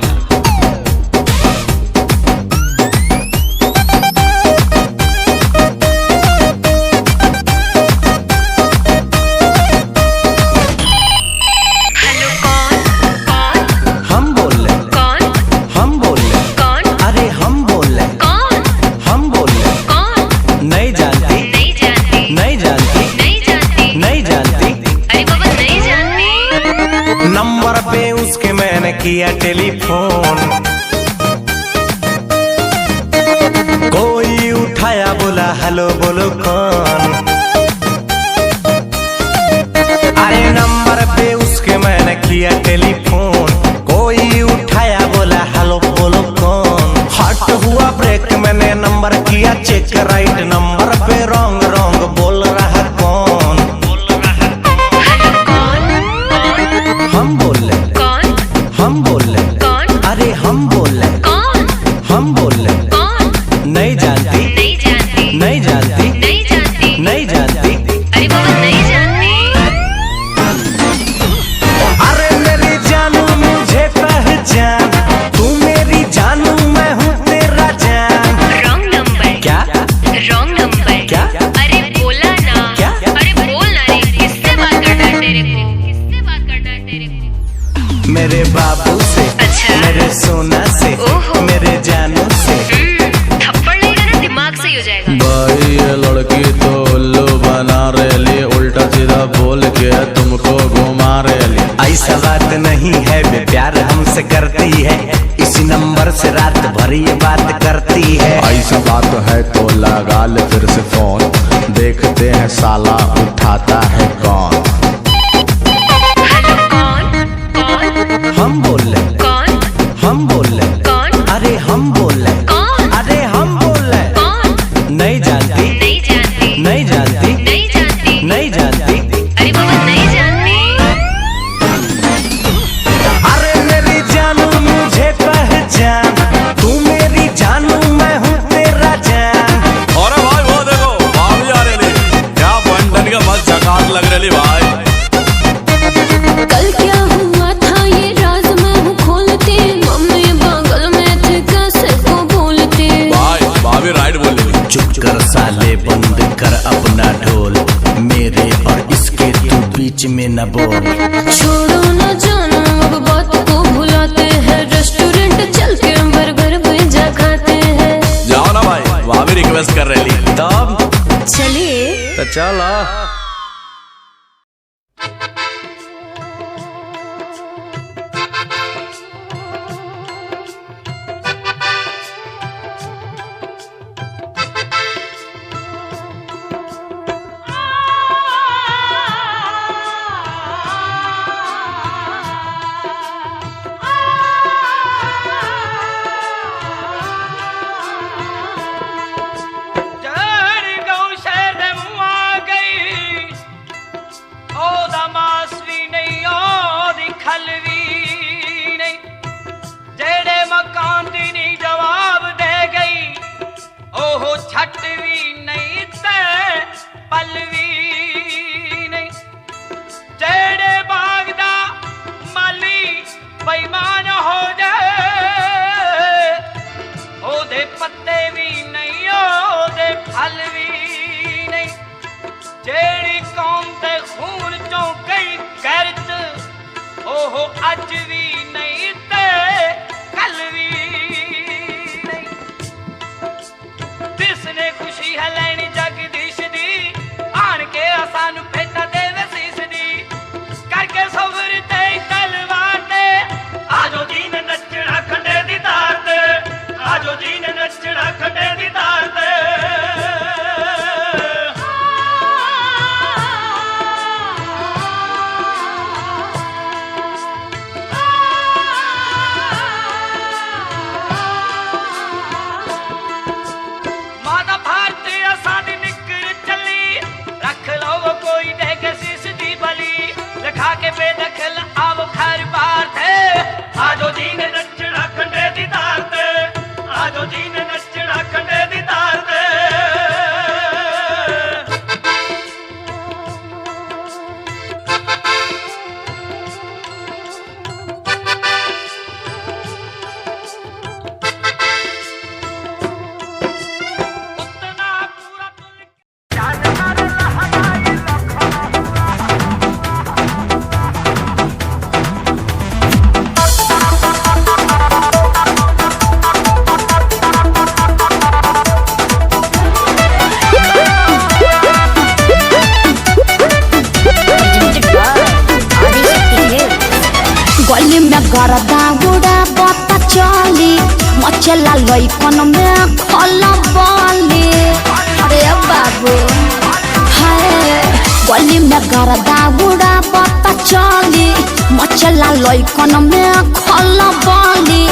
किया टेलीफोन, कोई उठाया बोला हेलो बोलो कौन। अरे नंबर पे उसके मैंने किया टेलीफोन, कोई उठाया बोला हेलो बोलो कौन। हट हुआ ब्रेक, मैंने नंबर किया चेक, राइट नंबर पे रॉन्ग रॉन्ग बोल रहा कौन। हम बोल रहे कौन, हम बोल रहे कौन, अरे हम बोल रहे कौन, हम बोल रहे कौन। नहीं जानती, नहीं जानती, नहीं जानती, नहीं जानती, नहीं जानती, अरे बाबा नहीं जानती। अरे मेरी जानू मुझे पहचान, तू मेरी जानू मैं हूँ तेरा जान। रॉन्ग नंबर क्या, रॉन्ग नंबर क्या, अरे बोला ना क्या, अरे बोल ना रे, किससे बात करना है तेरे को, किससे बात करना है तेरे को। मेरे बाबू से, अच्छा मेरे सोना से, मेरे जानू से। थप्पड़ लेगा ना दिमाग सही हो जाएगा। भाई ये लड़की तो उल्लू बना रही, उल्टा सीधा बोल के तुमको घुमा रही। ऐसा बात नहीं है, वे प्यार हमसे करती है, इसी नंबर से रात भर ये बात करती है। ऐसा बात है तो लगा ले फिर से फोन, देखते हैं साला उठाता है कौन। हम बोल रहे कौन, हम बोल रहे कौन, अरे हम बोल रहे कौन, अरे हम बोल रहे कौन। नहीं जानती, नहीं जानती, नहीं जानती, नहीं जानती, नहीं जानती, अरे बाबा नहीं जानती। अरे मेरी जानू मुझे पहचान, तू मेरी जानू मैं हूँ तेरा जान। अरे भाई वो देखो भाभी आ रही, क्या बंटन का मस्त झकास लग रही भाई। कल क्या हुआ था ये राज मैं हूँ खोलती, मम्मी बगल में थे कैसे को भूलती। भाई भाभी राइट बोल रही। चुप कर साले, बंद कर अपना ढोल, मेरे और इसके तू बीच में न बोल। छोड़ो न जानो अब बात को भुलाते हैं, रेस्टोरेंट चल के बर्गर पिज्जा खाते हैं। जाओ ना भाई, भाभी रिक्वेस्ट कर रही। तब चलिए तो चलो। गौ शहर मुआ गई लइकन में खलबली। अरे बाबू हाय गली में गरदा उड़ा पता चली मचला लइकन में खलबली।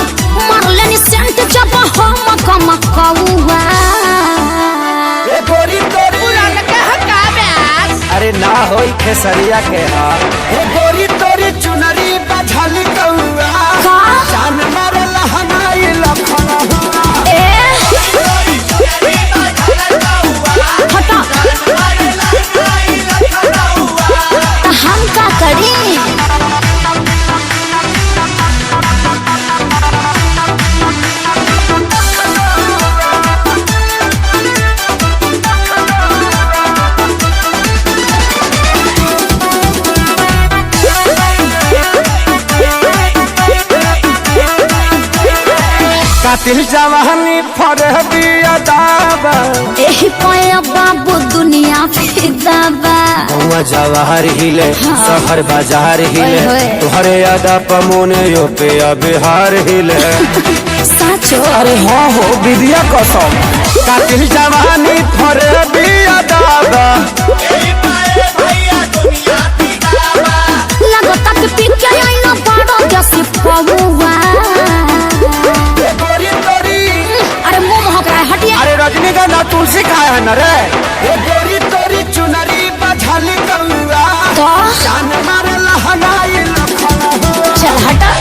मारले नि सेंट जब हम कम कौआ गोरी तोरी अरे ना होई खेसरिया के हाल गोरी तोरी चुनरी बझल कौआ जान मारे लहनाई लखन हटा हम का करी। कातिल जवानी फरहबी अदाबा एही पाया बाबू दुनिया फिदाबा। हुआ जवाहर हिले शहर बाजार हिले तुहरे अदा पमोने यो पे बिहार हिले साचो अरे हाँ हो विद्या कसम कातिल जवानी फरहबी अदाबा लगता कि पी के आईना बड़ो जैसी पौवा। अरे मुंह महक रहा है हटिए। अरे रजनीगंधा तुलसी खाया है न रे ये गोरी तोरी चुनरी बझल कौआ तो जान मारे लहनाई लखन चल हटा।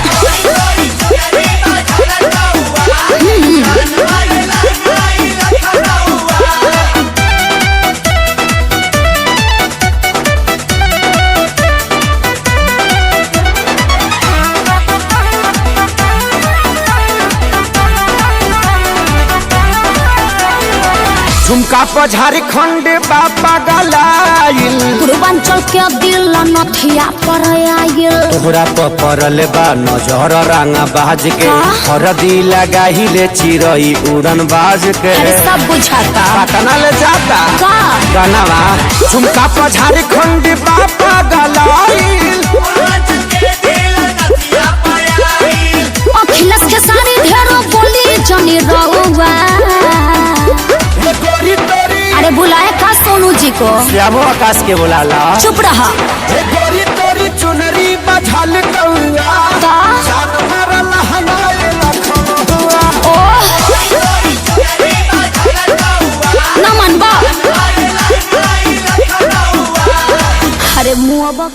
झुमका पर झारखंड बापा गलाइल पूर्वांचल के दिल नथिया पर आयल। तोहरा पर पड़ल बा नजर रंगा बाज के हरदी लगाहिले चिरई उड़न बाज के अरे सब बुझाता पटना ले जाता का गनवा झुमका पर झारखंड बापा गलाइल अखिलेश के सारी ढेरों बोली जनी रउआ। अरे बुलाए का सोनू जी को श्यामो आकाश के बुलाला। चुप रहा। गोरी तोरी चुनरी बझल कौआ जान मारे लहनाई लखन न मनबा। अरे मुँह का